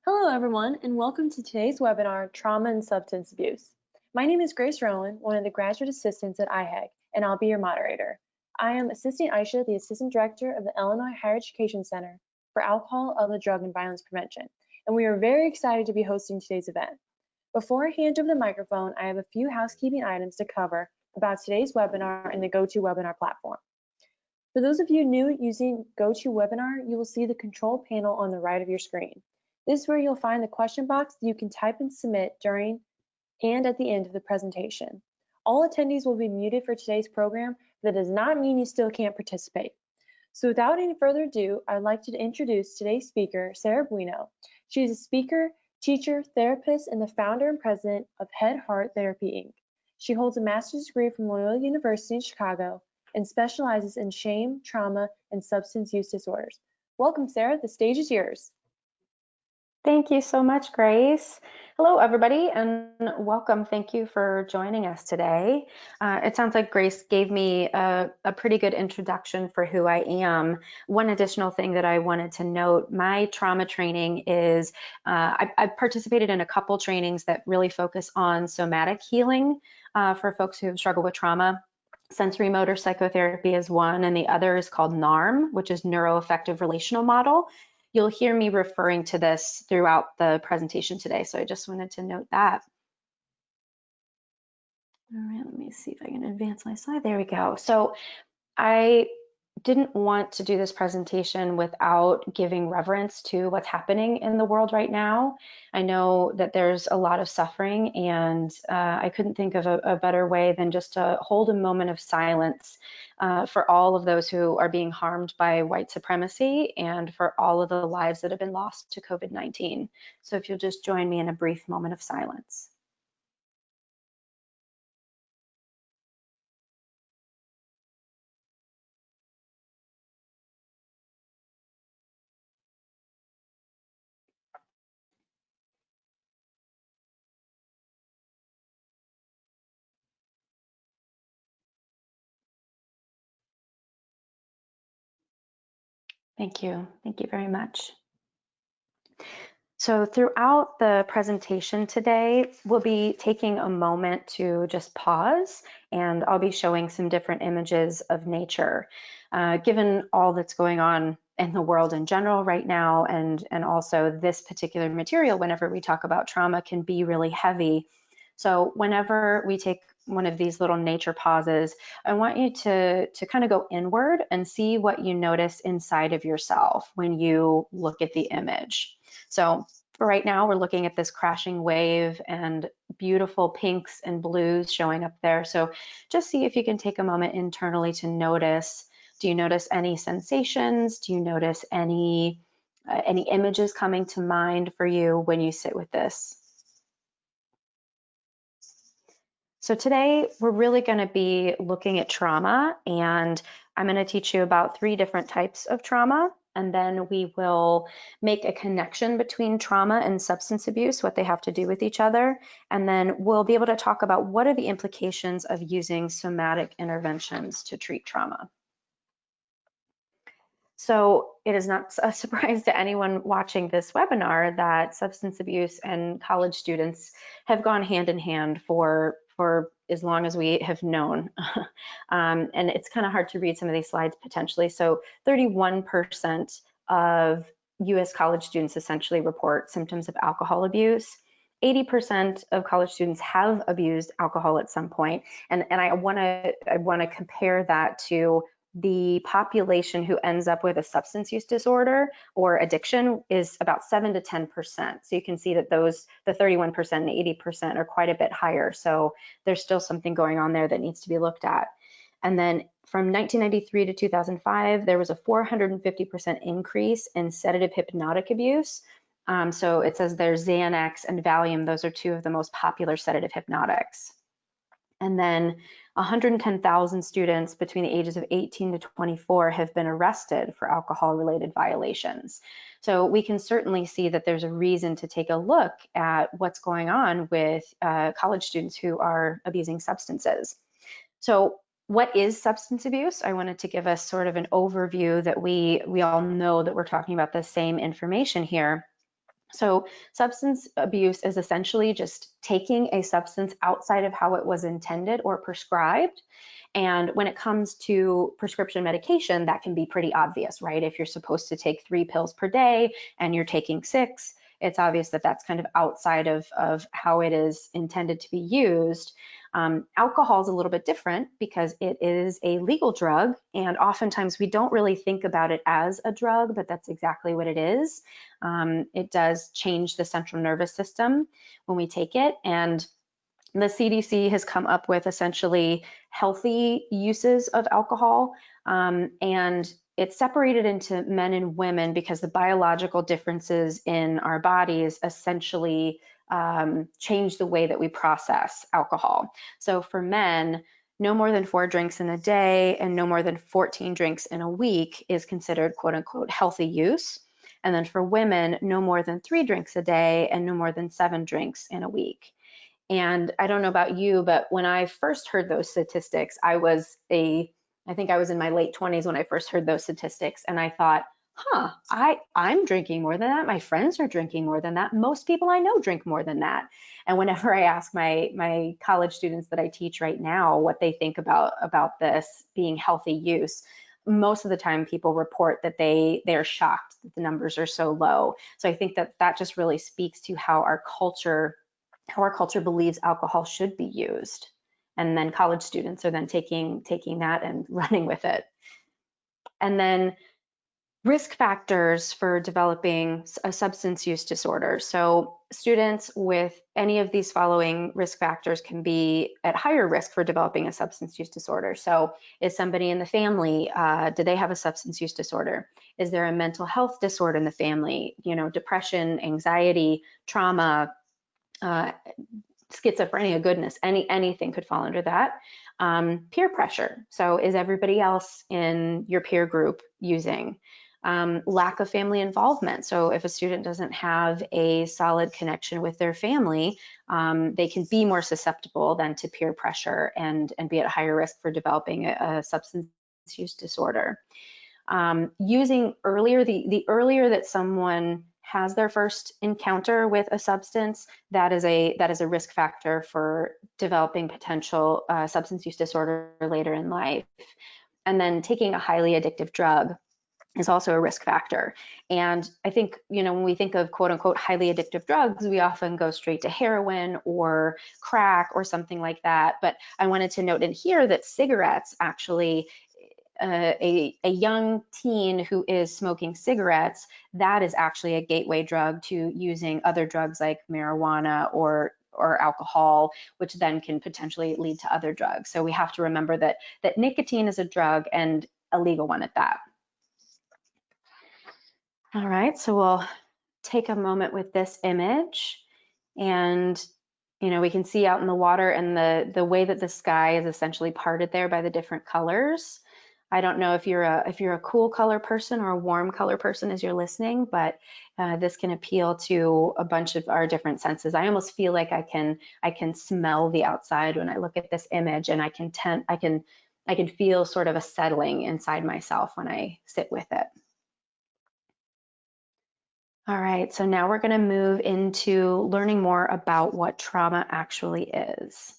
Hello, everyone, and welcome to today's webinar, Trauma and Substance Abuse. My name is Grace Rowan, one of the graduate assistants at IHEG, and I'll be your moderator. I am Assistant Aisha, the Assistant Director of the Illinois Higher Education Center for Alcohol, Other Drug, and Violence Prevention, and we are very excited to be hosting today's event. Before I hand over the microphone, I have a few housekeeping items to cover about today's webinar and the GoToWebinar platform. For those of you new using GoToWebinar, you will see the control panel on the right of your screen. This is where you'll find the question box that you can type and submit during and at the end of the presentation. All attendees will be muted for today's program, but that does not mean you still can't participate. So without any further ado, I'd like to introduce today's speaker, Sarah Buino. She is a speaker, teacher, therapist, and the founder and president of Head Heart Therapy, Inc. She holds a master's degree from Loyola University in Chicago and specializes in shame, trauma, and substance use disorders. Welcome, Sarah. The stage is yours. Thank you so much, Grace. Hello, everybody, and welcome. Thank you for joining us today. It sounds like Grace gave me a pretty good introduction for who I am. One additional thing that I wanted to note, my trauma training is, I've participated in a couple trainings that really focus on somatic healing for folks who struggle with trauma. Sensory motor psychotherapy is one, and the other is called NARM, which is Neuroaffective Relational Model. You'll hear me referring to this throughout the presentation today, so I just wanted to note that. All right, let me see if I can advance my slide. There we go. So I didn't want to do this presentation without giving reverence to what's happening in the world right now. I know that there's a lot of suffering, and I couldn't think of a better way than just to hold a moment of silence for all of those who are being harmed by white supremacy and for all of the lives that have been lost to COVID-19. So if you'll just join me in a brief moment of silence. Thank you. Thank you very much. So throughout the presentation today, we'll be taking a moment to just pause, and I'll be showing some different images of nature. Given all that's going on in the world in general right now, and also this particular material, whenever we talk about trauma, can be really heavy. So whenever we take one of these little nature pauses, I want you to kind of go inward and see what you notice inside of yourself when you look at the image. So for right now, we're looking at this crashing wave and beautiful pinks and blues showing up there. So just see if you can take a moment internally to notice. Do you notice any sensations? Do you notice any images coming to mind for you when you sit with this? So today we're really going to be looking at trauma, and I'm going to teach you about 3 different types of trauma, and then we will make a connection between trauma and substance abuse, what they have to do with each other, and then we'll be able to talk about what are the implications of using somatic interventions to treat trauma. So it is not a surprise to anyone watching this webinar that substance abuse and college students have gone hand in hand for as long as we have known. And it's kind of hard to read some of these slides potentially. So 31% of US college students essentially report symptoms of alcohol abuse. 80% of college students have abused alcohol at some point. And I wanna compare that to the population who ends up with a substance use disorder or addiction is about 7 to 10%. So you can see that the 31% and 80% are quite a bit higher. So there's still something going on there that needs to be looked at. And then from 1993 to 2005, there was a 450% increase in sedative hypnotic abuse. So it says there's Xanax and Valium. Those are 2 of the most popular sedative hypnotics. And then 110,000 students between the ages of 18 to 24 have been arrested for alcohol-related violations. So we can certainly see that there's a reason to take a look at what's going on with college students who are abusing substances. So what is substance abuse? I wanted to give us sort of an overview that we all know that we're talking about the same information here. So substance abuse is essentially just taking a substance outside of how it was intended or prescribed. And when it comes to prescription medication, that can be pretty obvious, right? If you're supposed to take 3 pills per day and you're taking 6, it's obvious that that's kind of outside of how it is intended to be used. Alcohol is a little bit different because it is a legal drug, and oftentimes we don't really think about it as a drug, but that's exactly what it is. It does change the central nervous system when we take it, and the CDC has come up with essentially healthy uses of alcohol, and it's separated into men and women because the biological differences in our bodies essentially change the way that we process alcohol. So for men, no more than 4 drinks in a day and no more than 14 drinks in a week is considered quote unquote healthy use. And then for women, no more than 3 drinks a day and no more than 7 drinks in a week. And I don't know about you, but when I first heard those statistics, I think I was in my late 20s when I first heard those statistics, and I thought, I'm drinking more than that. My friends are drinking more than that. Most people I know drink more than that. And whenever I ask my college students that I teach right now what they think about this being healthy use, most of the time people report that they're shocked that the numbers are so low. So I think that just really speaks to how our culture believes alcohol should be used. And then college students are then taking that and running with it. And then risk factors for developing a substance use disorder. So students with any of these following risk factors can be at higher risk for developing a substance use disorder. So is somebody in the family, do they have a substance use disorder? Is there a mental health disorder in the family? You know, depression, anxiety, trauma, schizophrenia, goodness, anything could fall under that. Peer pressure. So is everybody else in your peer group using? Lack of family involvement. So if a student doesn't have a solid connection with their family, they can be more susceptible then to peer pressure and be at higher risk for developing a substance use disorder. Using earlier, the earlier that someone has their first encounter with a substance, that is a risk factor for developing potential substance use disorder later in life. And then taking a highly addictive drug is also a risk factor. And I think, you know, when we think of quote unquote highly addictive drugs, we often go straight to heroin or crack or something like that. But I wanted to note in here that cigarettes actually, a young teen who is smoking cigarettes, that is actually a gateway drug to using other drugs like marijuana or alcohol, which then can potentially lead to other drugs. So we have to remember that nicotine is a drug, and a legal one at that. All right, so we'll take a moment with this image, and you know, we can see out in the water and the way that the sky is essentially parted there by the different colors. I don't know if you're a cool color person or a warm color person as you're listening, but this can appeal to a bunch of our different senses. I almost feel like I can smell the outside when I look at this image, and I can feel sort of a settling inside myself when I sit with it. All right, so now we're going to move into learning more about what trauma actually is.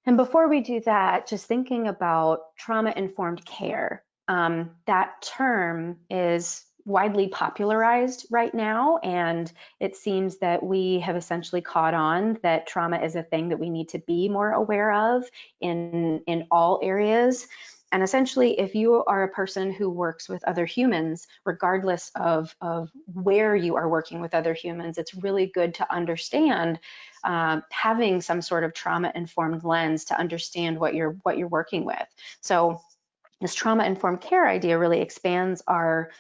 And before we do that, just thinking about trauma-informed care. That term is widely popularized right now, and it seems that we have essentially caught on that trauma is a thing that we need to be more aware of in all areas. And essentially, if you are a person who works with other humans, regardless of where you are working with other humans, it's really good to understand having some sort of trauma-informed lens to understand what you're working with. So this trauma-informed care idea really expands our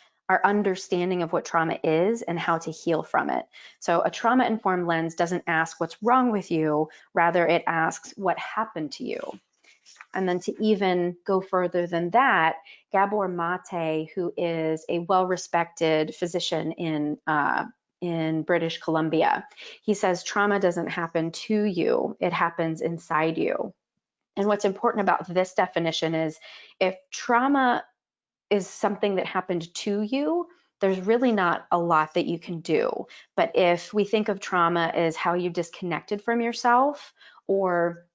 understanding of what trauma is and how to heal from it. So a trauma-informed lens doesn't ask what's wrong with you, rather it asks what happened to you. And then to even go further than that, Gabor Mate, who is a well-respected physician in British Columbia, he says trauma doesn't happen to you, it happens inside you. And what's important about this definition is if trauma is something that happened to you, there's really not a lot that you can do. But if we think of trauma as how you disconnected from yourself, or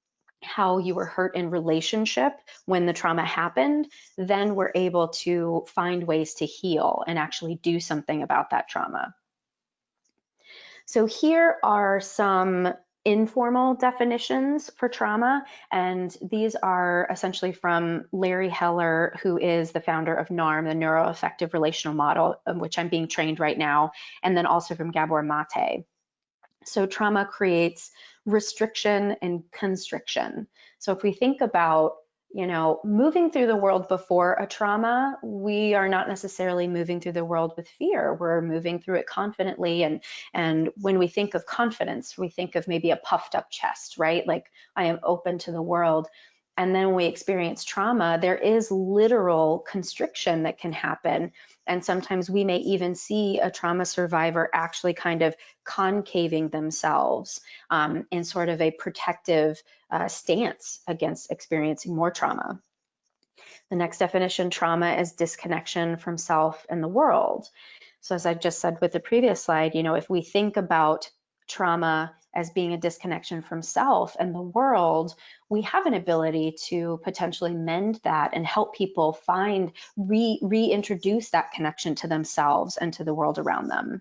how you were hurt in relationship when the trauma happened, then we're able to find ways to heal and actually do something about that trauma. So here are some informal definitions for trauma, and these are essentially from Larry Heller, who is the founder of NARM, the Neuroaffective Relational Model, which I'm being trained right now, and then also from Gabor Mate. So trauma creates restriction and constriction. So if we think about, moving through the world before a trauma, we are not necessarily moving through the world with fear. We're moving through it confidently. And when we think of confidence, we think of maybe a puffed up chest, right? Like, I am open to the world. And then when we experience trauma, there is literal constriction that can happen. And sometimes we may even see a trauma survivor actually kind of concaving themselves in sort of a protective stance against experiencing more trauma. The next definition, trauma is disconnection from self and the world. So as I just said with the previous slide, if we think about trauma as being a disconnection from self and the world, we have an ability to potentially mend that and help people reintroduce that connection to themselves and to the world around them.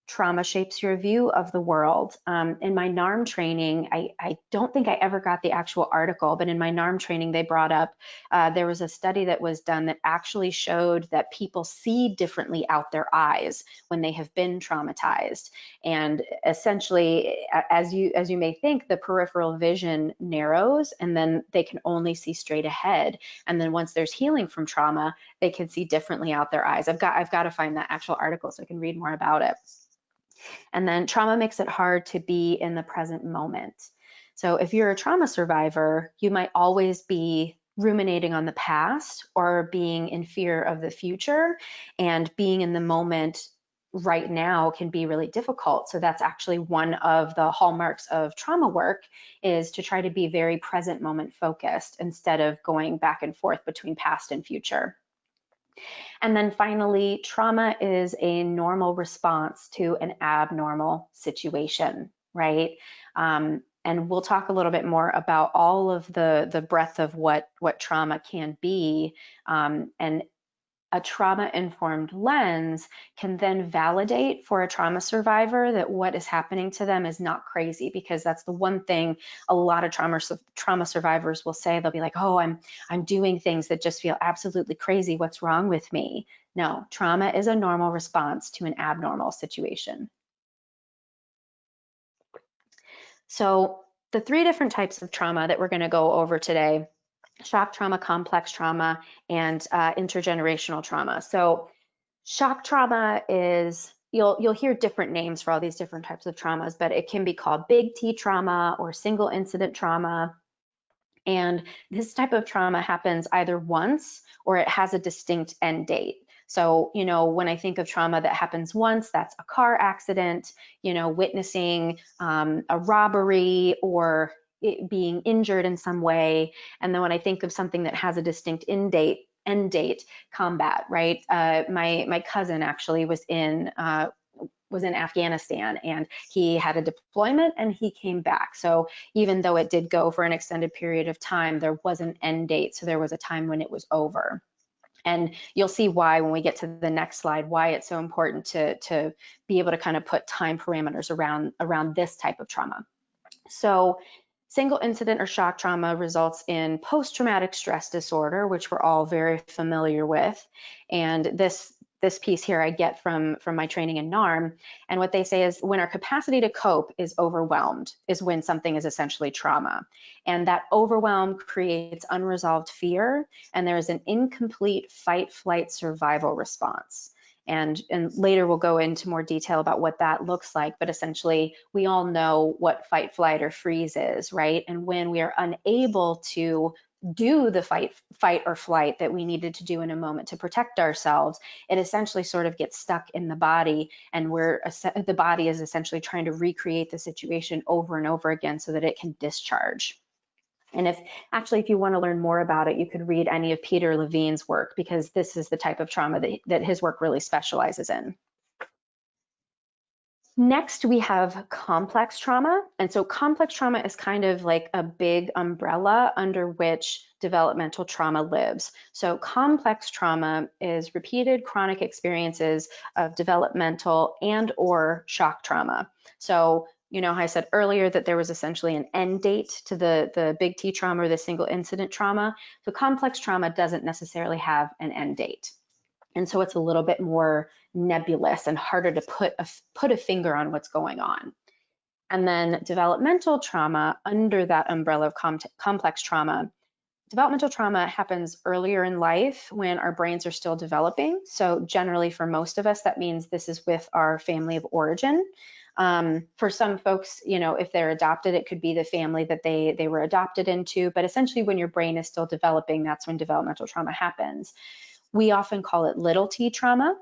Trauma shapes your view of the world. In my NARM training, I don't think I ever got the actual article, but in my NARM training, they brought up, there was a study that was done that actually showed that people see differently out their eyes when they have been traumatized. And essentially, as you may think, the peripheral vision narrows, and then they can only see straight ahead. And then once there's healing from trauma, they can see differently out their eyes. I've got to find that actual article so I can read more about it. And then trauma makes it hard to be in the present moment. So if you're a trauma survivor, you might always be ruminating on the past or being in fear of the future, and being in the moment right now can be really difficult. So that's actually one of the hallmarks of trauma work, is to try to be very present moment focused instead of going back and forth between past and future. And then finally, trauma is a normal response to an abnormal situation, right? And we'll talk a little bit more about all of the breadth of what trauma can be. And a trauma-informed lens can then validate for a trauma survivor that what is happening to them is not crazy, because that's the one thing a lot of trauma survivors will say. They'll be like, oh, I'm doing things that just feel absolutely crazy. What's wrong with me? No, trauma is a normal response to an abnormal situation. So the three different types of trauma that we're going to go over today: shock trauma, complex trauma, and intergenerational trauma. So shock trauma is, you'll hear different names for all these different types of traumas, but it can be called big T trauma or single incident trauma. And this type of trauma happens either once or it has a distinct end date. So, when I think of trauma that happens once, that's a car accident, witnessing a robbery or being injured in some way. And then when I think of something that has a distinct end date, combat, right? My cousin actually was in Afghanistan, and he had a deployment and he came back. So even though it did go for an extended period of time, there was an end date. So there was a time when it was over. And you'll see why when we get to the next slide, why it's so important to be able to kind of put time parameters around this type of trauma. So single incident or shock trauma results in post-traumatic stress disorder, which we're all very familiar with. And this piece here I get from my training in NARM. And what they say is, when our capacity to cope is overwhelmed is when something is essentially trauma. And that overwhelm creates unresolved fear, and there is an incomplete fight, flight, survival response. And later we'll go into more detail about what that looks like, but essentially we all know what fight, flight, or freeze is, right? And when we are unable to do the fight or flight that we needed to do in a moment to protect ourselves, it essentially sort of gets stuck in the body, and the body is essentially trying to recreate the situation over and over again so that it can discharge. And if you want to learn more about it, you could read any of Peter Levine's work, because this is the type of trauma that his work really specializes in. Next, we have complex trauma. And so complex trauma is kind of like a big umbrella under which developmental trauma lives. So complex trauma is repeated chronic experiences of developmental and or shock trauma. So you know how I said earlier that there was essentially an end date to the big T trauma or the single incident trauma. So complex trauma doesn't necessarily have an end date. And so it's a little bit more nebulous and harder to put a finger on what's going on. And then developmental trauma, under that umbrella of complex trauma, developmental trauma happens earlier in life when our brains are still developing. So generally for most of us, that means this is with our family of origin. For some folks, you know, if they're adopted, it could be the family that they were adopted into. But essentially when your brain is still developing, that's when developmental trauma happens. We often call it little t trauma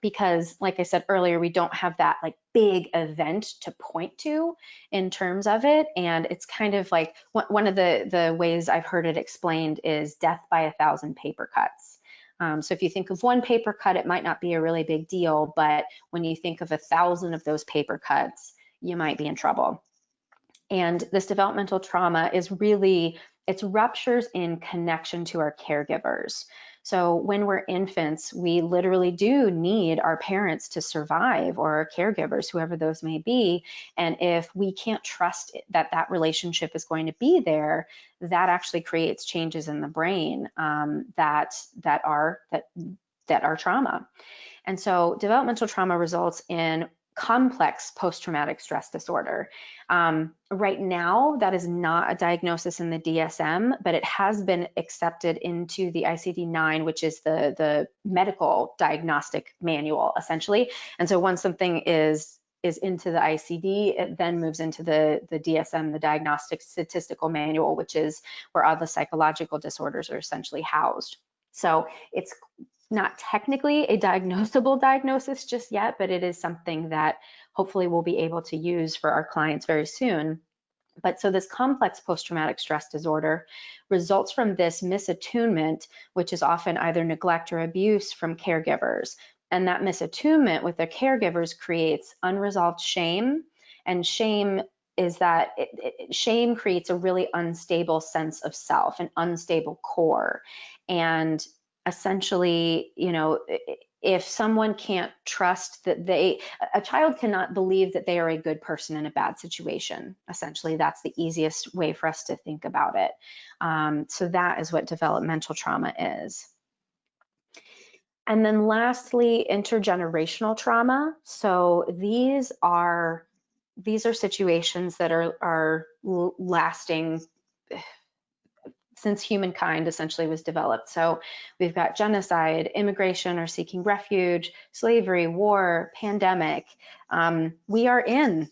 because, like I said earlier, we don't have that like big event to point to in terms of it. And it's kind of like one of the ways I've heard it explained is death by 1,000 paper cuts. So if you think of one paper cut, it might not be a really big deal, but when you think of 1,000 of those paper cuts, you might be in trouble. And this developmental trauma is really, it's ruptures in connection to our caregivers. So when we're infants, we literally do need our parents to survive, or our caregivers, whoever those may be. And if we can't trust that that relationship is going to be there, that actually creates changes in the brain that are trauma. And so developmental trauma results in complex post-traumatic stress disorder. Right now, that is not a diagnosis in the DSM, but it has been accepted into the ICD-9, which is the medical diagnostic manual, essentially. And so once something is into the ICD, it then moves into the DSM, the Diagnostic Statistical Manual, which is where all the psychological disorders are essentially housed. So it's not technically a diagnosable diagnosis just yet, but it is something that hopefully we'll be able to use for our clients very soon. But so this complex post-traumatic stress disorder results from this misattunement, which is often either neglect or abuse from caregivers. And that misattunement with their caregivers creates unresolved shame. And shame is that shame creates a really unstable sense of self, an unstable core. And essentially, you know, if someone can't trust that a child cannot believe that they are a good person in a bad situation. Essentially, that's the easiest way for us to think about it. So that is what developmental trauma is. And then lastly, intergenerational trauma. So these are situations that are lasting since humankind essentially was developed. So we've got genocide, immigration or seeking refuge, slavery, war, pandemic. We are in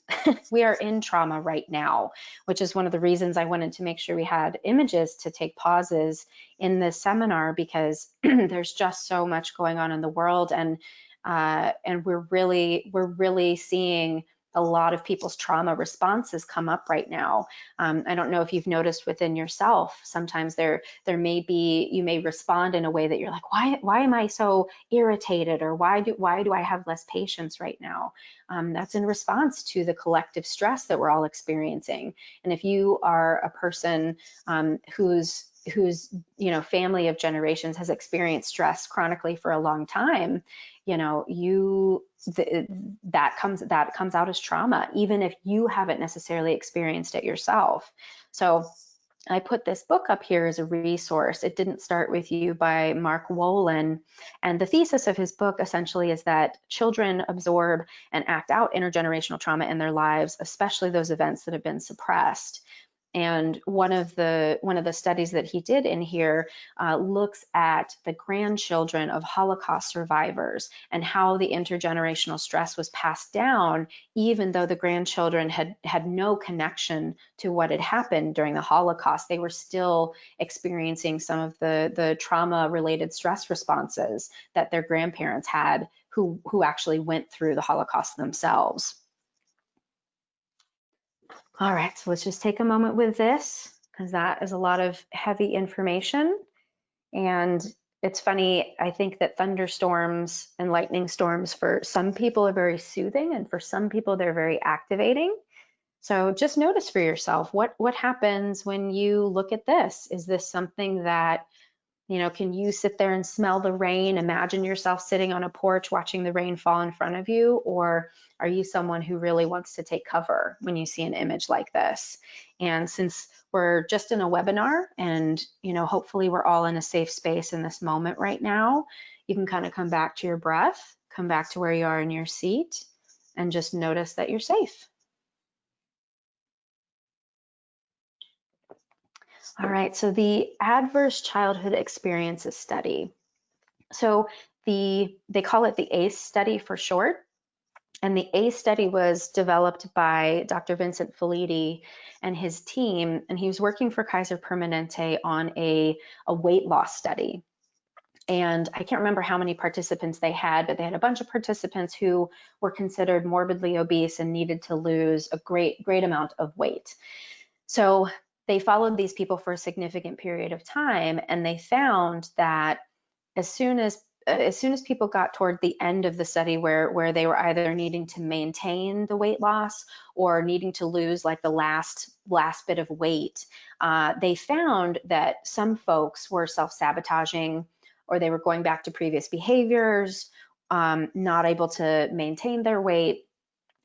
trauma right now, which is one of the reasons I wanted to make sure we had images to take pauses in this seminar, because there's just so much going on in the world, and we're really seeing a lot of people's trauma responses come up right now. I don't know if you've noticed within yourself, sometimes there may be, you may respond in a way that you're like, why am I so irritated, or why do I have less patience right now? That's in response to the collective stress that we're all experiencing. And if you are a person whose family of generations has experienced stress chronically for a long time, that comes out as trauma, even if you haven't necessarily experienced it yourself. So I put this book up here as a resource. It Didn't Start With You by Mark Wolin. And the thesis of his book essentially is that children absorb and act out intergenerational trauma in their lives, especially those events that have been suppressed. And one of the studies that he did in here looks at the grandchildren of Holocaust survivors and how the intergenerational stress was passed down, even though the grandchildren had no connection to what had happened during the Holocaust. They were still experiencing some of the trauma-related stress responses that their grandparents had, who actually went through the Holocaust themselves. All right, so let's just take a moment with this. because that is a lot of heavy information. And it's funny, I think that thunderstorms and lightning storms for some people are very soothing, and for some people they're very activating. So just notice for yourself, what happens when you look at this? Is this something that, can you sit there and smell the rain, imagine yourself sitting on a porch watching the rain fall in front of you? Or are you someone who really wants to take cover when you see an image like this? And since we're just in a webinar and, hopefully we're all in a safe space in this moment right now, you can kind of come back to your breath, come back to where you are in your seat, and just notice that you're safe. All right, so the Adverse Childhood Experiences Study. So they call it the ACE study for short. And the ACE study was developed by Dr. Vincent Felitti and his team, and he was working for Kaiser Permanente on a weight loss study. And I can't remember how many participants they had, but they had a bunch of participants who were considered morbidly obese and needed to lose a great amount of weight. So they followed these people for a significant period of time, and they found that as soon as people got toward the end of the study where they were either needing to maintain the weight loss or needing to lose like the last bit of weight, they found that some folks were self-sabotaging, or they were going back to previous behaviors, not able to maintain their weight.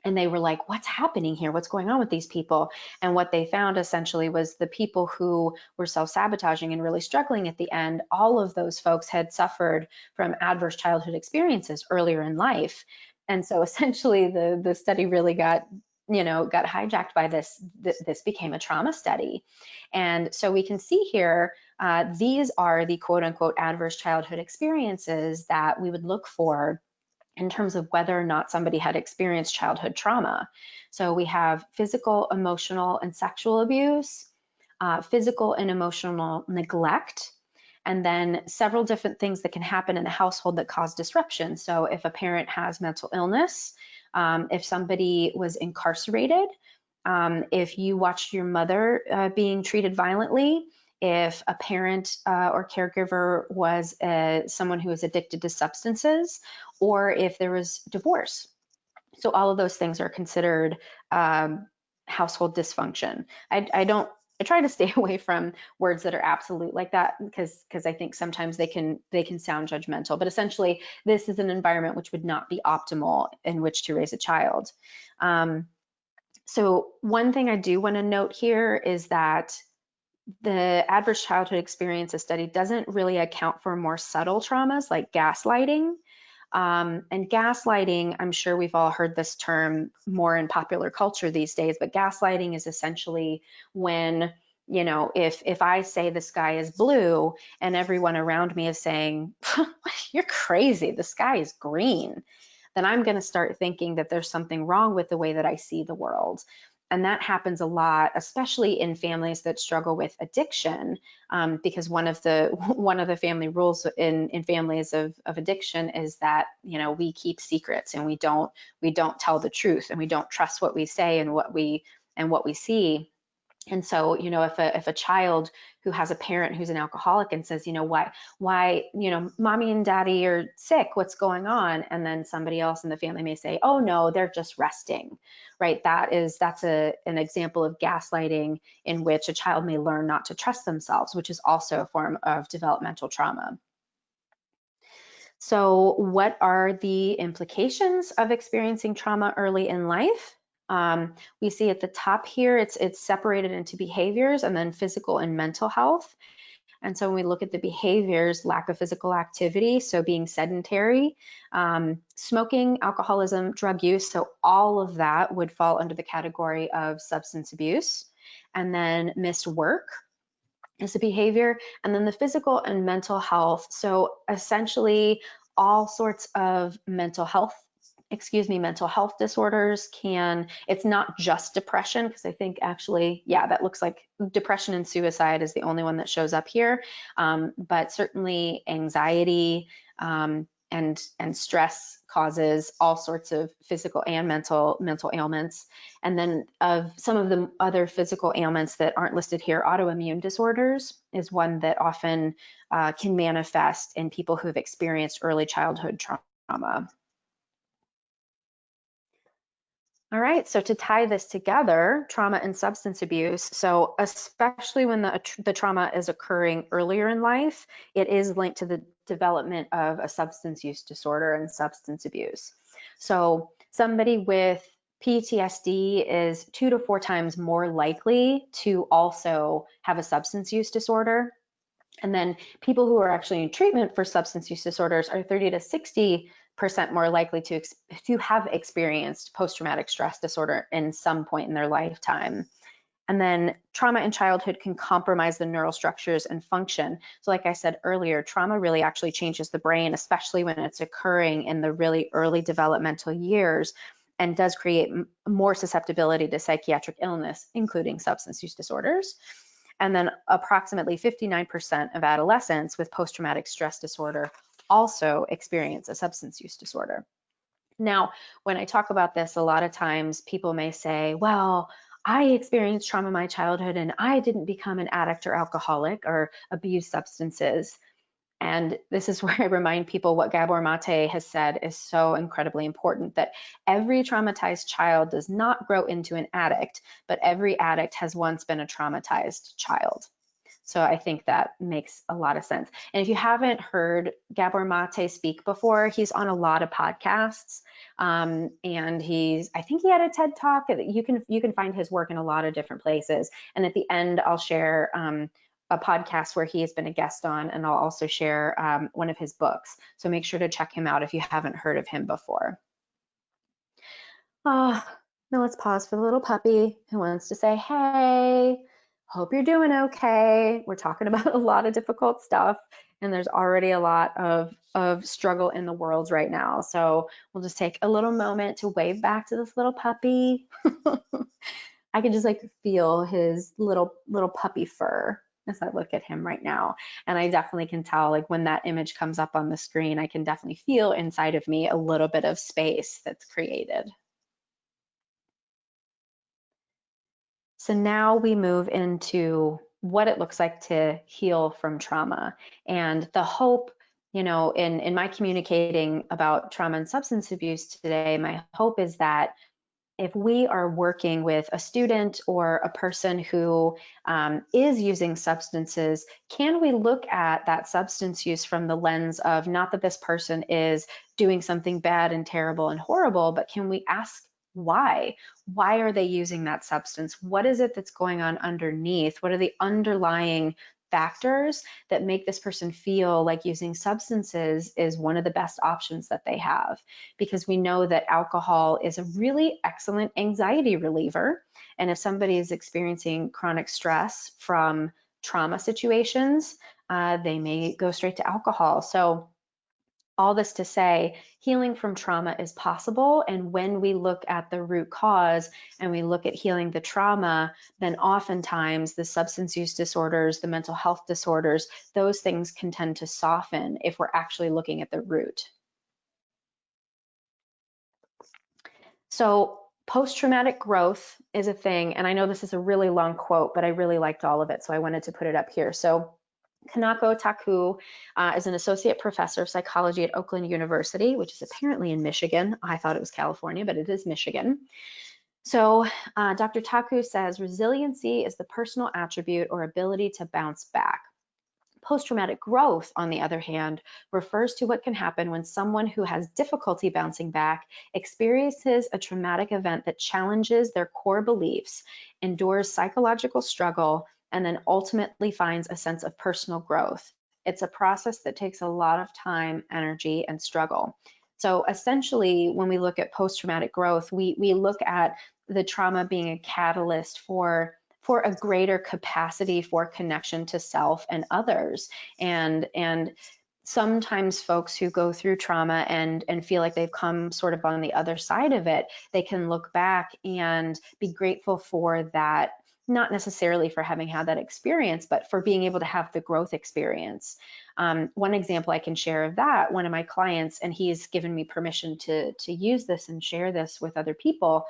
And they were like, what's happening here? What's going on with these people? And what they found essentially was the people who were self-sabotaging and really struggling at the end, all of those folks had suffered from adverse childhood experiences earlier in life. And so essentially the study really got hijacked by this. This became a trauma study. And so we can see here, these are the quote unquote adverse childhood experiences that we would look for in terms of whether or not somebody had experienced childhood trauma. So we have physical, emotional, and sexual abuse, physical and emotional neglect, and then several different things that can happen in the household that cause disruption. So if a parent has mental illness, if somebody was incarcerated, if you watched your mother being treated violently, if a parent or caregiver was someone who was addicted to substances, or if there was divorce. So all of those things are considered household dysfunction. I try to stay away from words that are absolute like that because I think sometimes they can sound judgmental. But essentially, this is an environment which would not be optimal in which to raise a child. So one thing I do want to note here is that the adverse childhood experiences study doesn't really account for more subtle traumas like gaslighting. And gaslighting, I'm sure we've all heard this term more in popular culture these days, but gaslighting is essentially when, if I say the sky is blue and everyone around me is saying, you're crazy, the sky is green, then I'm going to start thinking that there's something wrong with the way that I see the world. And that happens a lot, especially in families that struggle with addiction, because one of the family rules in families of addiction is that we keep secrets and we don't tell the truth, and we don't trust what we say and what we see. And so, if a child who has a parent who's an alcoholic and says, why, mommy and daddy are sick, what's going on? And then somebody else in the family may say, oh no, they're just resting, right? That's an example of gaslighting in which a child may learn not to trust themselves, which is also a form of developmental trauma. So what are the implications of experiencing trauma early in life? We see at the top here, it's separated into behaviors and then physical and mental health. And so when we look at the behaviors, lack of physical activity, so being sedentary, smoking, alcoholism, drug use, so all of that would fall under the category of substance abuse. And then missed work is a behavior. And then the physical and mental health, so essentially all sorts of mental health disorders it's not just depression, because I think actually, yeah, that looks like depression and suicide is the only one that shows up here. But certainly anxiety, and stress causes all sorts of physical and mental ailments. And then of some of the other physical ailments that aren't listed here, autoimmune disorders is one that often can manifest in people who have experienced early childhood trauma. All right, so to tie this together, trauma and substance abuse, so especially when the trauma is occurring earlier in life, it is linked to the development of a substance use disorder and substance abuse. So somebody with PTSD is 2 to 4 times more likely to also have a substance use disorder. And then people who are actually in treatment for substance use disorders are 30 to 60% more likely to have experienced post-traumatic stress disorder in some point in their lifetime. And then trauma in childhood can compromise the neural structures and function. So like I said earlier, trauma really actually changes the brain, especially when it's occurring in the really early developmental years, and does create more susceptibility to psychiatric illness, including substance use disorders. And then approximately 59% of adolescents with post-traumatic stress disorder also experience a substance use disorder. Now, when I talk about this, a lot of times people may say, well, I experienced trauma in my childhood and I didn't become an addict or alcoholic or abuse substances. And this is where I remind people what Gabor Mate has said is so incredibly important, that every traumatized child does not grow into an addict, but every addict has once been a traumatized child. So I think that makes a lot of sense. And if you haven't heard Gabor Mate speak before, he's on a lot of podcasts. And I think he had a TED Talk. You can find his work in a lot of different places. And at the end, I'll share a podcast where he has been a guest on, and I'll also share one of his books. So make sure to check him out if you haven't heard of him before. Now let's pause for the little puppy who wants to say, hey, hope you're doing okay. We're talking about a lot of difficult stuff, and there's already a lot of struggle in the world right now. So we'll just take a little moment to wave back to this little puppy. I can just like feel his little puppy fur as I look at him right now. And I definitely can tell, like, when that image comes up on the screen, I can definitely feel inside of me a little bit of space that's created. So now we move into what it looks like to heal from trauma. And the hope, in my communicating about trauma and substance abuse today, my hope is that if we are working with a student or a person who is using substances, can we look at that substance use from the lens of not that this person is doing something bad and terrible and horrible, but can we ask why? Why are they using that substance? What is it that's going on underneath? What are the underlying factors that make this person feel like using substances is one of the best options that they have? Because we know that alcohol is a really excellent anxiety reliever. And if somebody is experiencing chronic stress from trauma situations, they may go straight to alcohol. So all this to say, healing from trauma is possible. And when we look at the root cause and we look at healing the trauma, then oftentimes the substance use disorders, the mental health disorders, those things can tend to soften if we're actually looking at the root. So post-traumatic growth is a thing. And I know this is a really long quote, but I really liked all of it, so I wanted to put it up here. So Kanako Taku is an associate professor of psychology at Oakland University, which is apparently in Michigan. I thought it was California, but it is Michigan. So Dr. Taku says, resiliency is the personal attribute or ability to bounce back. Post-traumatic growth, on the other hand, refers to what can happen when someone who has difficulty bouncing back experiences a traumatic event that challenges their core beliefs, endures psychological struggle, and then ultimately finds a sense of personal growth. It's a process that takes a lot of time, energy, and struggle. So essentially, when we look at post-traumatic growth, we look at the trauma being a catalyst for a greater capacity for connection to self and others. And sometimes folks who go through trauma and feel like they've come sort of on the other side of it, they can look back and be grateful for that, not necessarily for having had that experience, but for being able to have the growth experience. One example I can share of that, one of my clients, and he's given me permission to use this and share this with other people.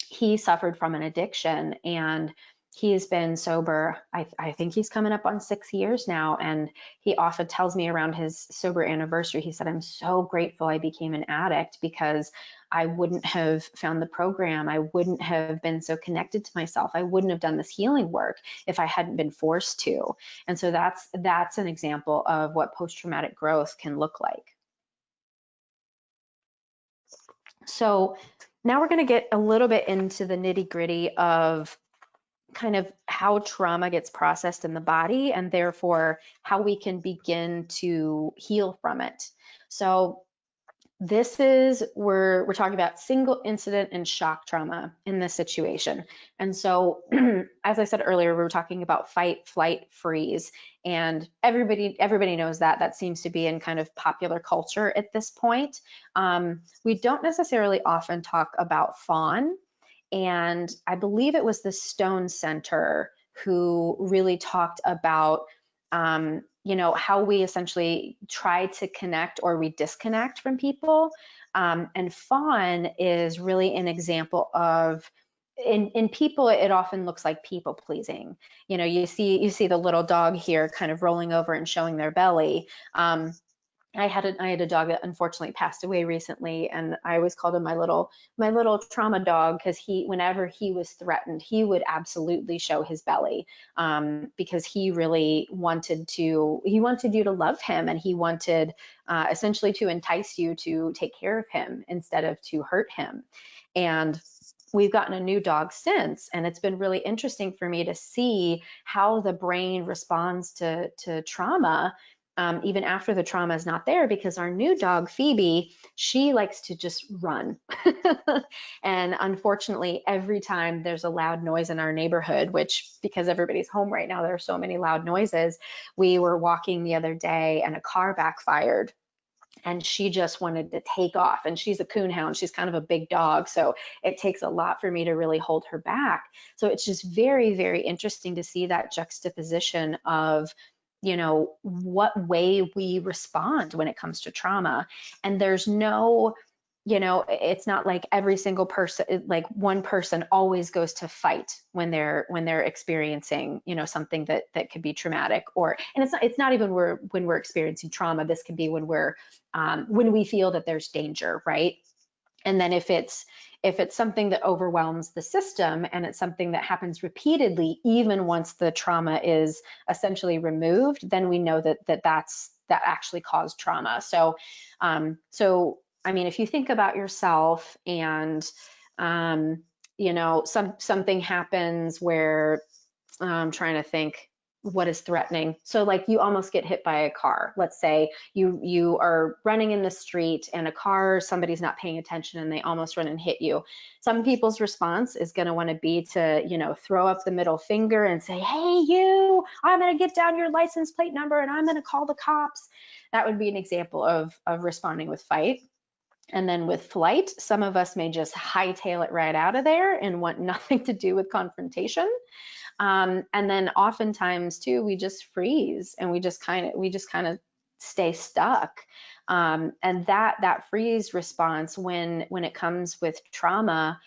He suffered from an addiction, and he's been sober. I think he's coming up on 6 years now. And he often tells me around his sober anniversary, he said, I'm so grateful I became an addict, because I wouldn't have found the program. I wouldn't have been so connected to myself. I wouldn't have done this healing work if I hadn't been forced to. And so that's an example of what post-traumatic growth can look like. So now we're going to get a little bit into the nitty-gritty of kind of how trauma gets processed in the body, and therefore how we can begin to heal from it. So this is, we're talking about single incident and shock trauma in this situation. And so, as I said earlier, we were talking about fight, flight, freeze, and everybody knows that seems to be in kind of popular culture at this point. We don't necessarily often talk about fawn, and I believe it was the Stone Center who really talked about how we essentially try to connect or we disconnect from people. And fawn is really an example of, in people, it often looks like people pleasing. You see the little dog here kind of rolling over and showing their belly. I had a dog that unfortunately passed away recently, and I always called him my little trauma dog, because whenever he was threatened, he would absolutely show his belly, because he really wanted you to love him, and he wanted essentially to entice you to take care of him instead of to hurt him. And we've gotten a new dog since, and it's been really interesting for me to see how the brain responds to trauma. Even after the trauma is not there, because our new dog, Phoebe, she likes to just run. And unfortunately, every time there's a loud noise in our neighborhood, which, because everybody's home right now, there are so many loud noises. We were walking the other day and a car backfired, and she just wanted to take off. And she's a coonhound. She's kind of a big dog, so it takes a lot for me to really hold her back. So it's just very, very interesting to see that juxtaposition of what way we respond when it comes to trauma. And there's no, it's not like every single person, like one person always goes to fight when they're experiencing, something that could be traumatic. And it's not even when we're experiencing trauma. This can be when we feel that there's danger, right? And then if it's something that overwhelms the system, and it's something that happens repeatedly, even once the trauma is essentially removed, then we know that actually caused trauma. So, I mean, if you think about yourself, and something happens where, I'm trying to think what is threatening. So like you almost get hit by a car. Let's say you are running in the street, and somebody's not paying attention, and they almost run and hit you. Some people's response is going to want to be to, throw up the middle finger and say, hey, you, I'm going to get down your license plate number, and I'm going to call the cops. That would be an example of responding with fight. And then with flight, some of us may just hightail it right out of there and want nothing to do with confrontation. And then oftentimes too, we just freeze, and we just kind of stay stuck. And that freeze response, when it comes with trauma,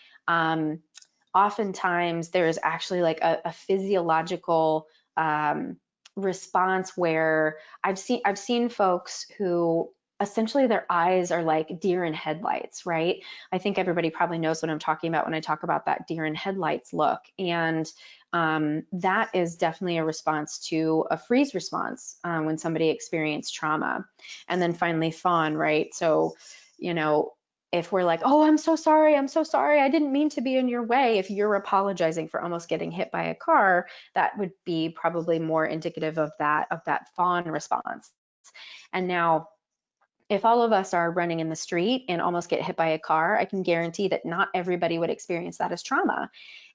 oftentimes there is actually like a physiological response where I've seen folks who essentially their eyes are like deer in headlights, right? I think everybody probably knows what I'm talking about when I talk about that deer in headlights look. And that is definitely a response to a freeze response when somebody experienced trauma. And then finally fawn, right? So, if we're like, oh, I'm so sorry, I didn't mean to be in your way. If you're apologizing for almost getting hit by a car, that would be probably more indicative of that fawn response. And now, if all of us are running in the street and almost get hit by a car, I can guarantee that not everybody would experience that as trauma.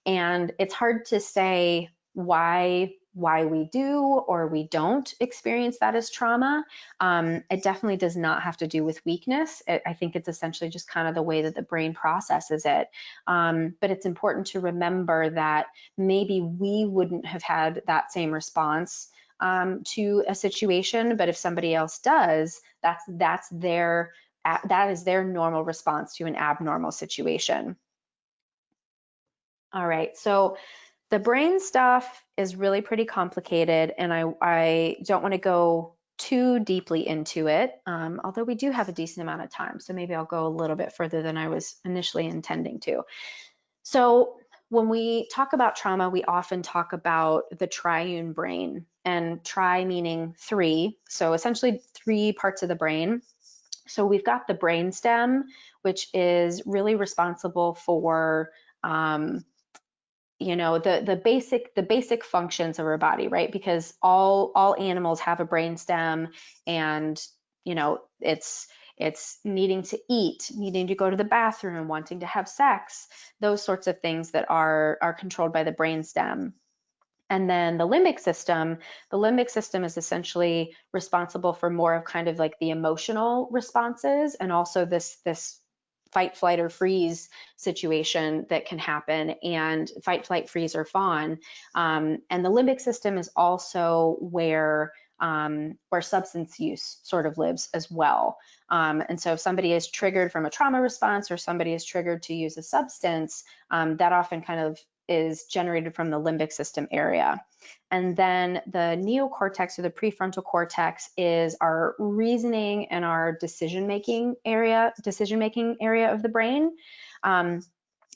And it's hard to say why we do or we don't experience that as trauma. It definitely does not have to do with weakness. I think it's essentially just kind of the way that the brain processes it. But it's important to remember that maybe we wouldn't have had that same response to a situation, but if somebody else does, that is their normal response to an abnormal situation. All right, so the brain stuff is really pretty complicated, and I don't want to go too deeply into it, although we do have a decent amount of time, so maybe I'll go a little bit further than I was initially intending to. So when we talk about trauma, we often talk about the triune brain, and tri meaning three, so essentially three parts of the brain. So we've got the brainstem, which is really responsible for the basic functions of our body, right? Because all animals have a brainstem, and it's needing to eat, needing to go to the bathroom, wanting to have sex, those sorts of things that are controlled by the brainstem. And then the limbic system is essentially responsible for more of kind of like the emotional responses, and also this fight, flight, or freeze situation that can happen, and fight, flight, freeze, or fawn. And the limbic system is also where substance use sort of lives as well. And so if somebody is triggered from a trauma response, or somebody is triggered to use a substance, that often kind of is generated from the limbic system area. And then the neocortex, or the prefrontal cortex, is our reasoning and our decision-making area of the brain. And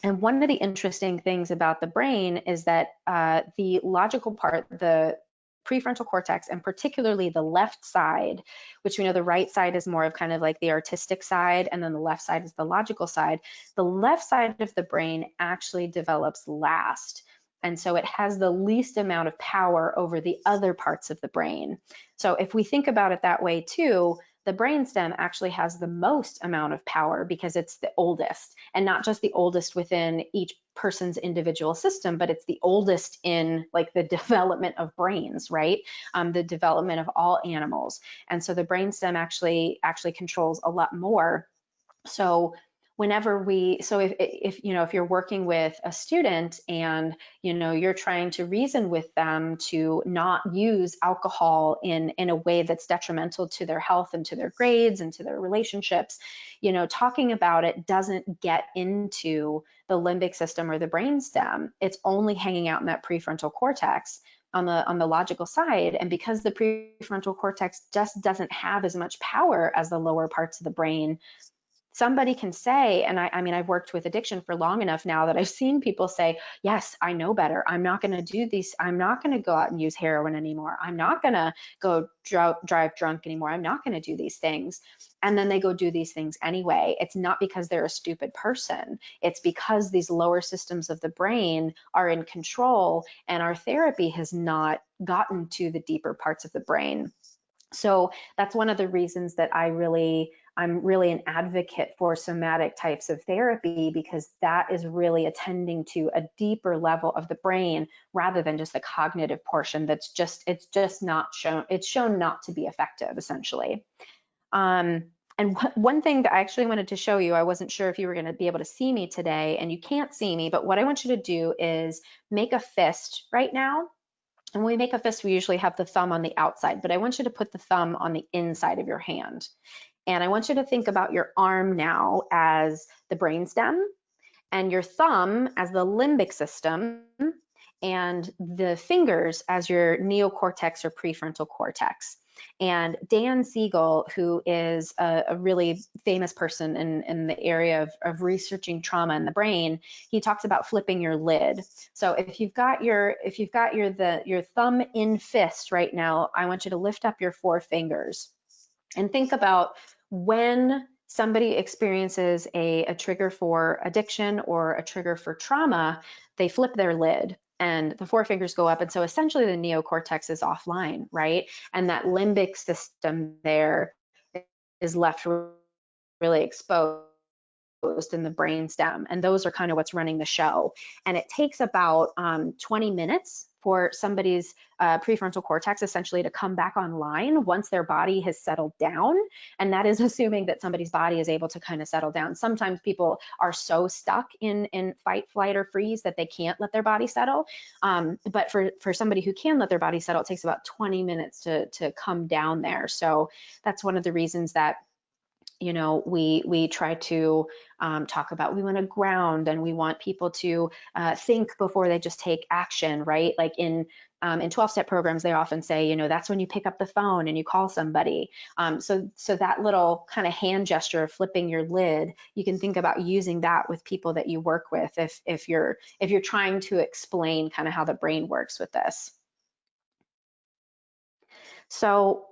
one of the interesting things about the brain is that the logical part, the prefrontal cortex, and particularly the left side, which we know the right side is more of kind of like the artistic side, and then the left side is the logical side. The left side of the brain actually develops last. And so it has the least amount of power over the other parts of the brain. So if we think about it that way too, the brainstem actually has the most amount of power because it's the oldest, and not just the oldest within each person's individual system, but it's the oldest in like the development of brains, right? The development of all animals. And so the brainstem actually controls a lot more. So if you're working with a student, and you're trying to reason with them to not use alcohol in a way that's detrimental to their health and to their grades and to their relationships, talking about it doesn't get into the limbic system or the brainstem. It's only hanging out in that prefrontal cortex on the logical side. And because the prefrontal cortex just doesn't have as much power as the lower parts of the brain, somebody can say, and I mean, I've worked with addiction for long enough now that I've seen people say, yes, I know better. I'm not going to do these. I'm not going to go out and use heroin anymore. I'm not going to go drive drunk anymore. I'm not going to do these things. And then they go do these things anyway. It's not because they're a stupid person. It's because these lower systems of the brain are in control, and our therapy has not gotten to the deeper parts of the brain. So that's one of the reasons that I'm really an advocate for somatic types of therapy, because that is really attending to a deeper level of the brain rather than just the cognitive portion it's shown not to be effective, essentially. And one thing that I actually wanted to show you, I wasn't sure if you were going to be able to see me today, and you can't see me, but what I want you to do is make a fist right now. And when we make a fist, we usually have the thumb on the outside, but I want you to put the thumb on the inside of your hand. And I want you to think about your arm now as the brainstem, and your thumb as the limbic system, and the fingers as your neocortex or prefrontal cortex. And Dan Siegel, who is a really famous person in the area of researching trauma in the brain, he talks about flipping your lid. So if you've got your thumb in fist right now, I want you to lift up your 4 fingers and think about when somebody experiences a trigger for addiction or a trigger for trauma, they flip their lid and the 4 fingers go up. And so essentially the neocortex is offline, right? And that limbic system there is left really exposed in the brainstem. And those are kind of what's running the show. And it takes about 20 minutes for somebody's prefrontal cortex essentially to come back online once their body has settled down. And that is assuming that somebody's body is able to kind of settle down. Sometimes people are so stuck in fight, flight, or freeze that they can't let their body settle. But for somebody who can let their body settle, it takes about 20 minutes to come down there. So that's one of the reasons that we try to talk about, we want to ground, and we want people to think before they just take action, right? Like in 12-step programs, they often say, that's when you pick up the phone and you call somebody. So that little kind of hand gesture of flipping your lid, you can think about using that with people that you work with if you're trying to explain kind of how the brain works with this. So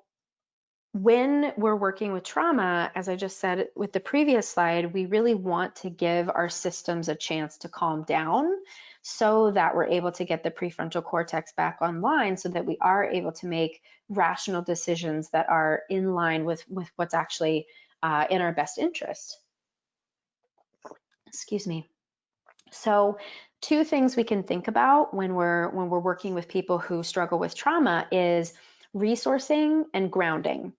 when we're working with trauma, as I just said with the previous slide, we really want to give our systems a chance to calm down so that we're able to get the prefrontal cortex back online, so that we are able to make rational decisions that are in line with what's actually in our best interest. Excuse me. So two things we can think about when we're working with people who struggle with trauma is resourcing and grounding.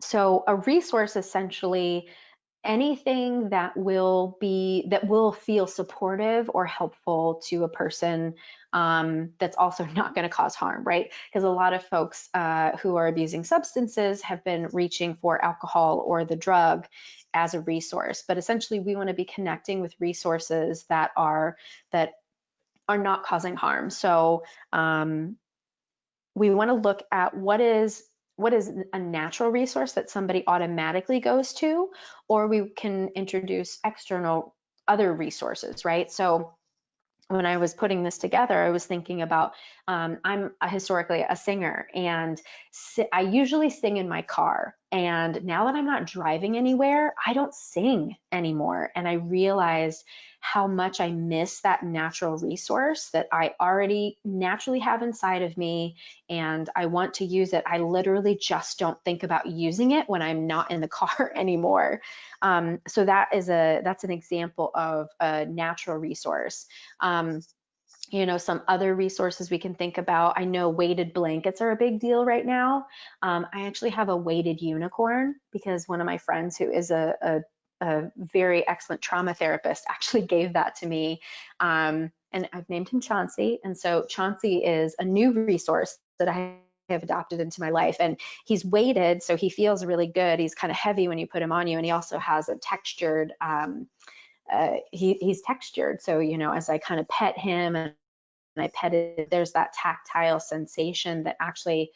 So a resource, essentially anything that will feel supportive or helpful to a person, that's also not going to cause harm, right? Because a lot of folks who are abusing substances have been reaching for alcohol or the drug as a resource. But essentially, we want to be connecting with resources that are not causing harm. So we want to look at what is a natural resource that somebody automatically goes to, or we can introduce external other resources, right? So when I was putting this together, I was thinking about, I'm historically a singer, and I usually sing in my car. And now that I'm not driving anywhere, I don't sing anymore. And I realized how much I miss that natural resource that I already naturally have inside of me, and I want to use it. I literally just don't think about using it when I'm not in the car anymore. So that's an example of a natural resource. Some other resources we can think about. I know weighted blankets are a big deal right now. I actually have a weighted unicorn because one of my friends who is a very excellent trauma therapist actually gave that to me. And I've named him Chauncey. And so Chauncey is a new resource that I have adopted into my life, and he's weighted, so he feels really good. He's kind of heavy when you put him on you, and he also has a textured, he's textured. So, as I kind of pet him and I pet it, there's that tactile sensation that actually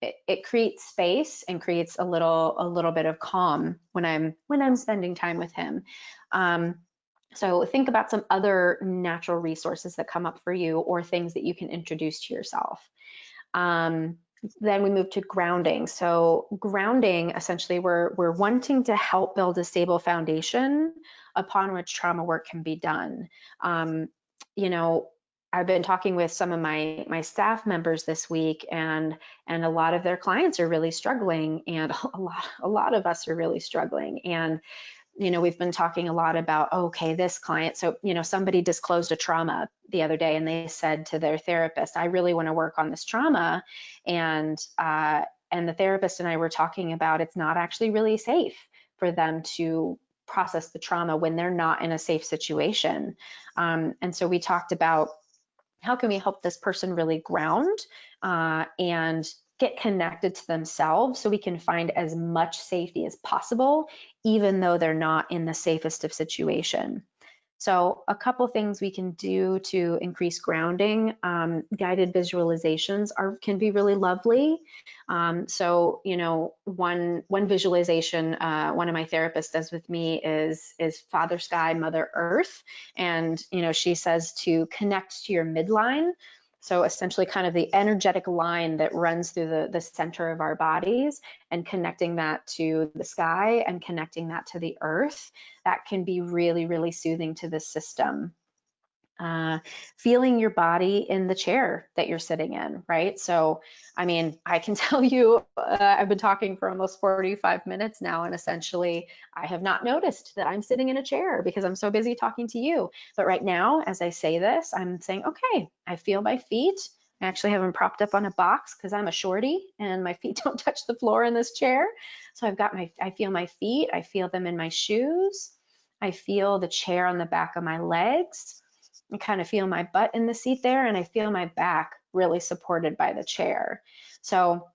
it creates space and creates a little bit of calm when I'm spending time with him. So think about some other natural resources that come up for you, or things that you can introduce to yourself. Then we move to grounding. So grounding, essentially, we're wanting to help build a stable foundation upon which trauma work can be done. I've been talking with some of my staff members this week, and a lot of their clients are really struggling, and a lot of us are really struggling. And we've been talking a lot about, okay, this client, so somebody disclosed a trauma the other day, and they said to their therapist, I really want to work on this trauma. And the therapist and I were talking about, it's not actually really safe for them to process the trauma when they're not in a safe situation. And so we talked about, how can we help this person really ground and get connected to themselves, so we can find as much safety as possible, even though they're not in the safest of situation. So a couple things we can do to increase grounding. Guided visualizations can be really lovely. So one visualization one of my therapists does with me is Father Sky, Mother Earth, and she says to connect to your midline. So essentially kind of the energetic line that runs through the center of our bodies, and connecting that to the sky and connecting that to the earth. That can be really, really soothing to the system. feeling your body in the chair that you're sitting in, right? So, I mean, I can tell you, I've been talking for almost 45 minutes now, and essentially, I have not noticed that I'm sitting in a chair because I'm so busy talking to you. But right now, as I say this, I'm saying, okay, I feel my feet. I actually have them propped up on a box because I'm a shorty and my feet don't touch the floor in this chair. So I feel my feet, I feel them in my shoes. I feel the chair on the back of my legs. I kind of feel my butt in the seat there, and I feel my back really supported by the chair. So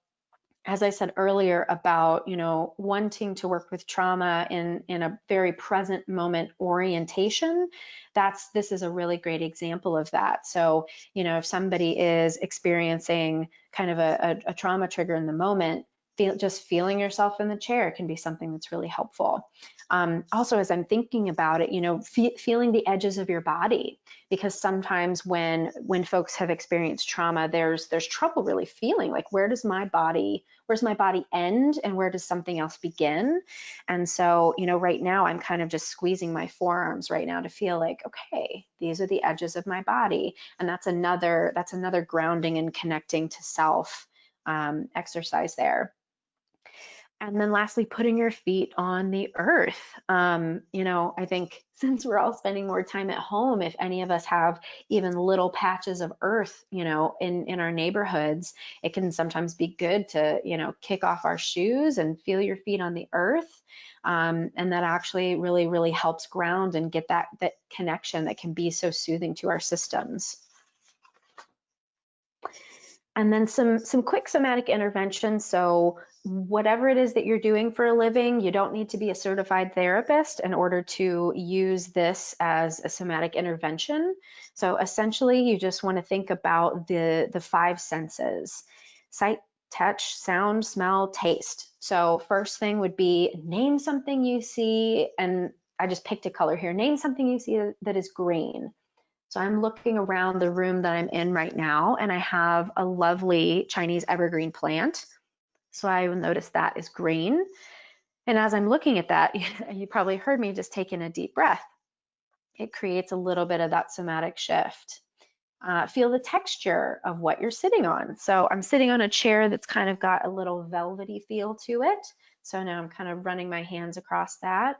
as I said earlier about, wanting to work with trauma in a very present moment orientation, this is a really great example of that. So, if somebody is experiencing kind of a trauma trigger in the moment, just feeling yourself in the chair can be something that's really helpful. Also, as I'm thinking about it, feeling the edges of your body, because sometimes when folks have experienced trauma, there's trouble really feeling like, where's my body end and where does something else begin? And so, right now I'm kind of just squeezing my forearms right now to feel like, okay, these are the edges of my body. And that's another grounding and connecting to self exercise there. And then lastly, putting your feet on the earth. I think since we're all spending more time at home, if any of us have even little patches of earth, in our neighborhoods, it can sometimes be good to, kick off our shoes and feel your feet on the earth. And that actually really, really helps ground and get that connection that can be so soothing to our systems. And then some quick somatic interventions. So whatever it is that you're doing for a living, you don't need to be a certified therapist in order to use this as a somatic intervention. So essentially, you just want to think about the five senses: sight, touch, sound, smell, taste. So first thing would be name something you see, and I just picked a color here. Name something you see that is green. So I'm looking around the room that I'm in right now, and I have a lovely Chinese evergreen plant. So I will notice that is green. And as I'm looking at that, you probably heard me just taking a deep breath. It creates a little bit of that somatic shift. Feel the texture of what you're sitting on. So I'm sitting on a chair that's kind of got a little velvety feel to it. So now I'm kind of running my hands across that.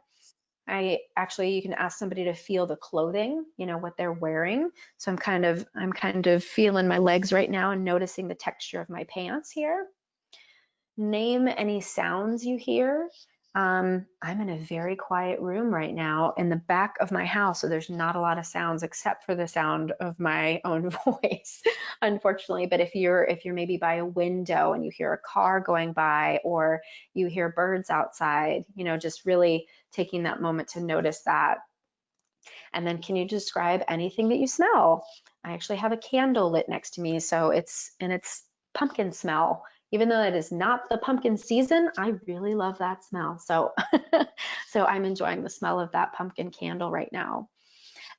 You can ask somebody to feel the clothing, what they're wearing. So I'm kind of feeling my legs right now and noticing the texture of my pants here. Name any sounds you hear. I'm in a very quiet room right now in the back of my house, so there's not a lot of sounds except for the sound of my own voice, unfortunately. But if you're maybe by a window and you hear a car going by or you hear birds outside, just really taking that moment to notice that. And then can you describe anything that you smell? I actually have a candle lit next to me, so it's pumpkin smell. Even though it is not the pumpkin season, I really love that smell. So, so I'm enjoying the smell of that pumpkin candle right now.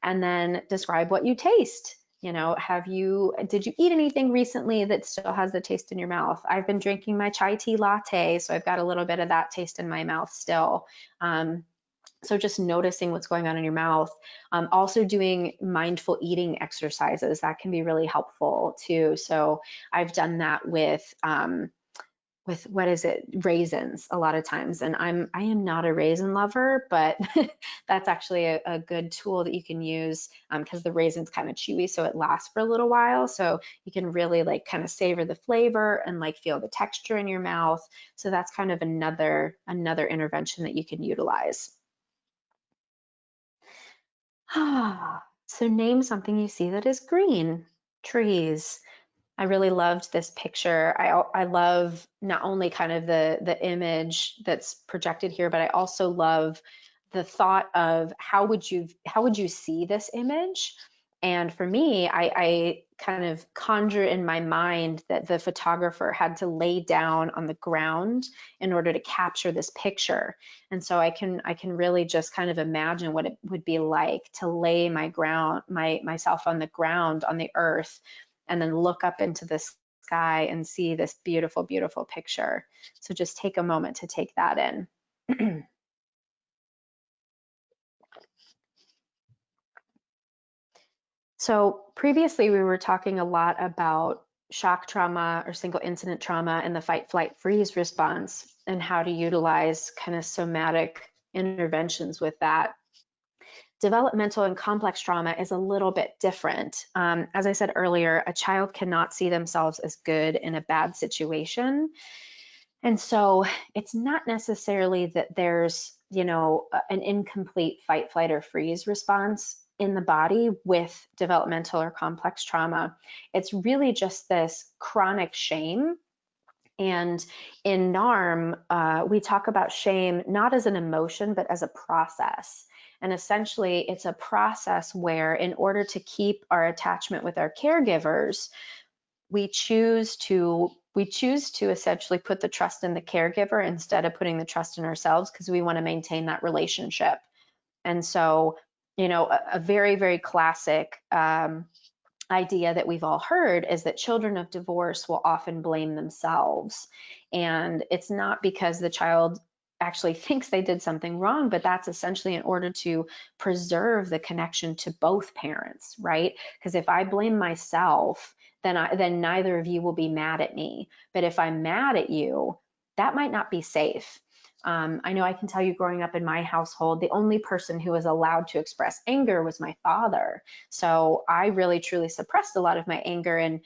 And then describe what you taste. Did you eat anything recently that still has the taste in your mouth? I've been drinking my chai tea latte, so I've got a little bit of that taste in my mouth still. So just noticing what's going on in your mouth. Also doing mindful eating exercises, that can be really helpful too. So I've done that with what is it, raisins a lot of times. And I am not a raisin lover, but that's actually a good tool that you can use because the raisin's kind of chewy, so it lasts for a little while. So you can really like kind of savor the flavor and like feel the texture in your mouth. So that's kind of another intervention that you can utilize. So name something you see that is green. Trees. I really loved this picture. I love not only kind of the image that's projected here, but I also love the thought of how would you see this image? And for me, I kind of conjure in my mind that the photographer had to lay down on the ground in order to capture this picture. And so I can really just kind of imagine what it would be like to lay myself on the ground, on the earth, and then look up into the sky and see this beautiful, beautiful picture. So just take a moment to take that in. So previously we were talking a lot about shock trauma or single incident trauma and the fight, flight, freeze response and how to utilize kind of somatic interventions with that. Developmental and complex trauma is a little bit different. As I said earlier, a child cannot see themselves as good in a bad situation. And so it's not necessarily that there's, an incomplete fight, flight, or freeze response in the body with developmental or complex trauma. It's really just this chronic shame. And in NARM, we talk about shame not as an emotion, but as a process. And essentially, it's a process where, in order to keep our attachment with our caregivers, we choose to essentially put the trust in the caregiver instead of putting the trust in ourselves because we want to maintain that relationship. And so, a very, very classic idea that we've all heard is that children of divorce will often blame themselves. And it's not because the child actually thinks they did something wrong, but that's essentially in order to preserve the connection to both parents, right? Because if I blame myself, then neither of you will be mad at me. But if I'm mad at you, that might not be safe. I know I can tell you, growing up in my household, the only person who was allowed to express anger was my father. So I really truly suppressed a lot of my anger, and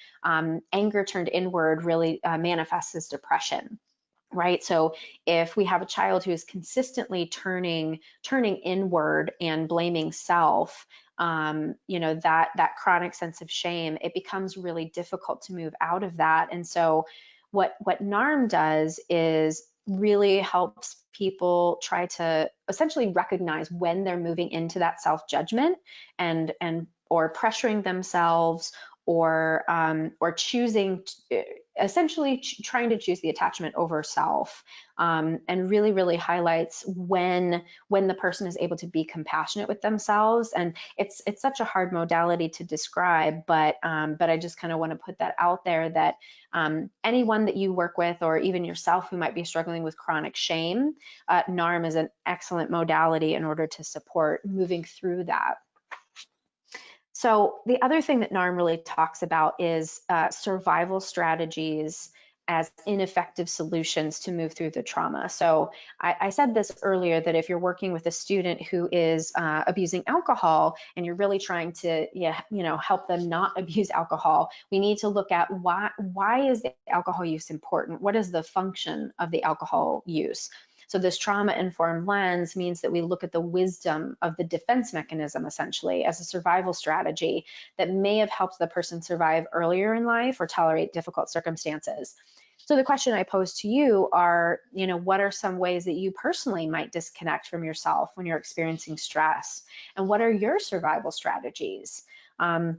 anger turned inward really manifests as depression. Right. So if we have a child who is consistently turning inward and blaming self, that chronic sense of shame, it becomes really difficult to move out of that. And so what NARM does is really helps people try to essentially recognize when they're moving into that self-judgment and or pressuring themselves or choosing essentially trying to choose the attachment over self, and really highlights when the person is able to be compassionate with themselves. And it's such a hard modality to describe, but I just kind of want to put that out there that anyone that you work with, or even yourself who might be struggling with chronic shame, NARM is an excellent modality in order to support moving through that. So the other thing that NARM really talks about is survival strategies as ineffective solutions to move through the trauma. So I said this earlier, that if you're working with a student who is abusing alcohol and you're really trying to help them not abuse alcohol, we need to look at why is the alcohol use important? What is the function of the alcohol use? So this trauma-informed lens means that we look at the wisdom of the defense mechanism, essentially, as a survival strategy that may have helped the person survive earlier in life or tolerate difficult circumstances. So the question I pose to you are, what are some ways that you personally might disconnect from yourself when you're experiencing stress? And what are your survival strategies? One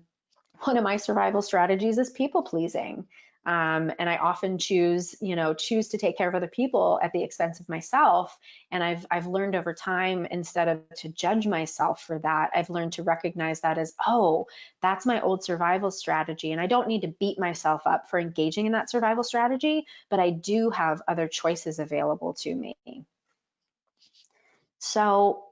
of my survival strategies is people pleasing. And I often choose to take care of other people at the expense of myself. And I've learned over time, instead of to judge myself for that, I've learned to recognize that as, oh, that's my old survival strategy. And I don't need to beat myself up for engaging in that survival strategy, but I do have other choices available to me. So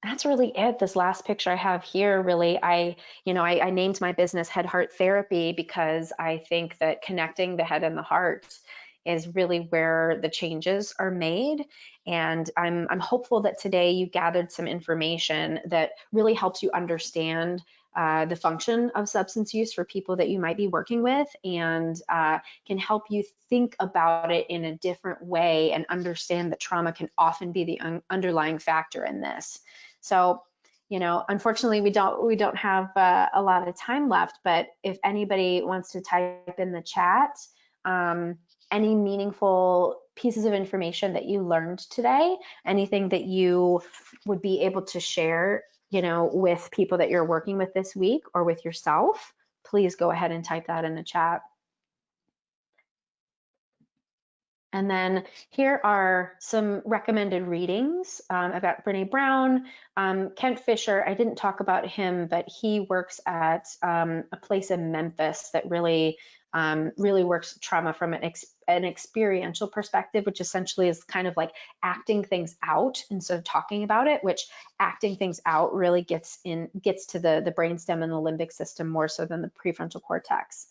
that's really it. This last picture I have here, really, I named my business Head Heart Therapy because I think that connecting the head and the heart is really where the changes are made. And I'm hopeful that today you gathered some information that really helps you understand the function of substance use for people that you might be working with, and can help you think about it in a different way and understand that trauma can often be the underlying factor in this. So, unfortunately, we don't have a lot of time left, but if anybody wants to type in the chat any meaningful pieces of information that you learned today, anything that you would be able to share, with people that you're working with this week or with yourself, please go ahead and type that in the chat. And then here are some recommended readings. I've got Brene Brown, Kent Fisher. I didn't talk about him, but he works at a place in Memphis that really works trauma from an an experiential perspective, which essentially is kind of like acting things out instead of talking about it, which acting things out really gets to the brainstem and the limbic system more so than the prefrontal cortex.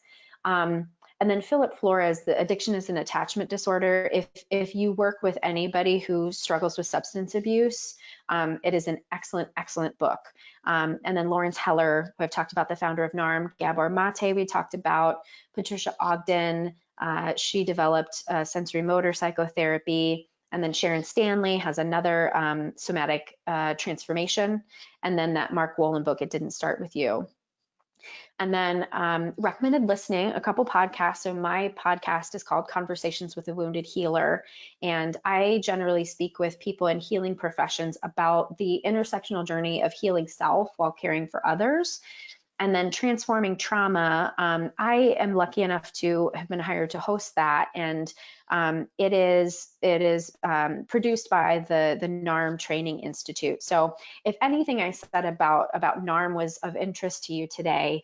And then Philip Flores, the addiction is an attachment disorder. If you work with anybody who struggles with substance abuse, it is an excellent book. And then Lawrence Heller, who I've talked about, the founder of NARM, Gabor Mate, we talked about, Patricia Ogden, she developed sensory motor psychotherapy. And then Sharon Stanley has another somatic transformation. And then that Mark Wolin book, It Didn't Start With You. And then recommended listening, a couple podcasts. So my podcast is called Conversations with a Wounded Healer. And I generally speak with people in healing professions about the intersectional journey of healing self while caring for others. And then Transforming Trauma, I am lucky enough to have been hired to host that, and it is produced by the NARM Training Institute. So if anything I said about NARM was of interest to you today,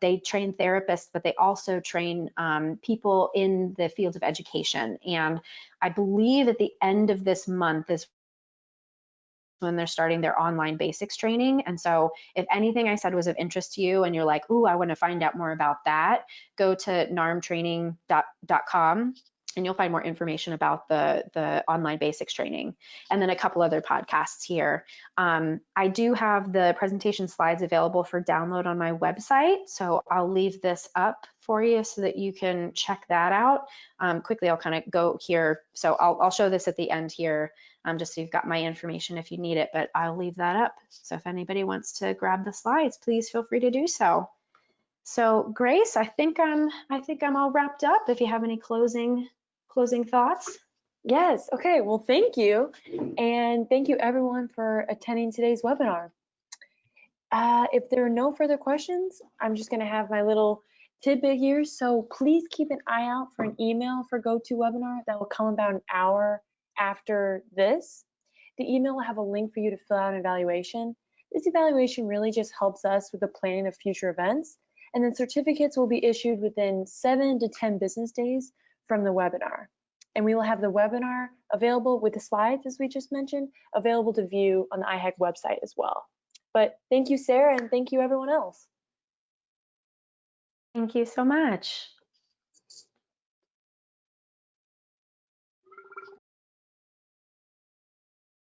they train therapists, but they also train people in the field of education. And I believe at the end of this month is when they're starting their online basics training. And so if anything I said was of interest to you and you're like, ooh, I want to find out more about that, go to narmtraining.com and you'll find more information about the online basics training. And then a couple other podcasts here. I do have the presentation slides available for download on my website. So I'll leave this up for you so that you can check that out. Quickly, I'll kind of go here. So I'll show this at the end here, just so you've got my information if you need it, but I'll leave that up. So if anybody wants to grab the slides, please feel free to do so. So Grace, I think I'm all wrapped up. If you have any closing thoughts. Yes, okay, well, thank you. And thank you everyone for attending today's webinar. If there are no further questions, I'm just gonna have my little tidbit here. So please keep an eye out for an email for GoToWebinar that will come about an hour after this. The email will have a link for you to fill out an evaluation. This evaluation really just helps us with the planning of future events, and then certificates will be issued within 7 to 10 business days from the webinar. And we will have the webinar available with the slides, as we just mentioned, available to view on the IHEC website as well. But thank you, Sarah, and thank you everyone else. Thank you so much.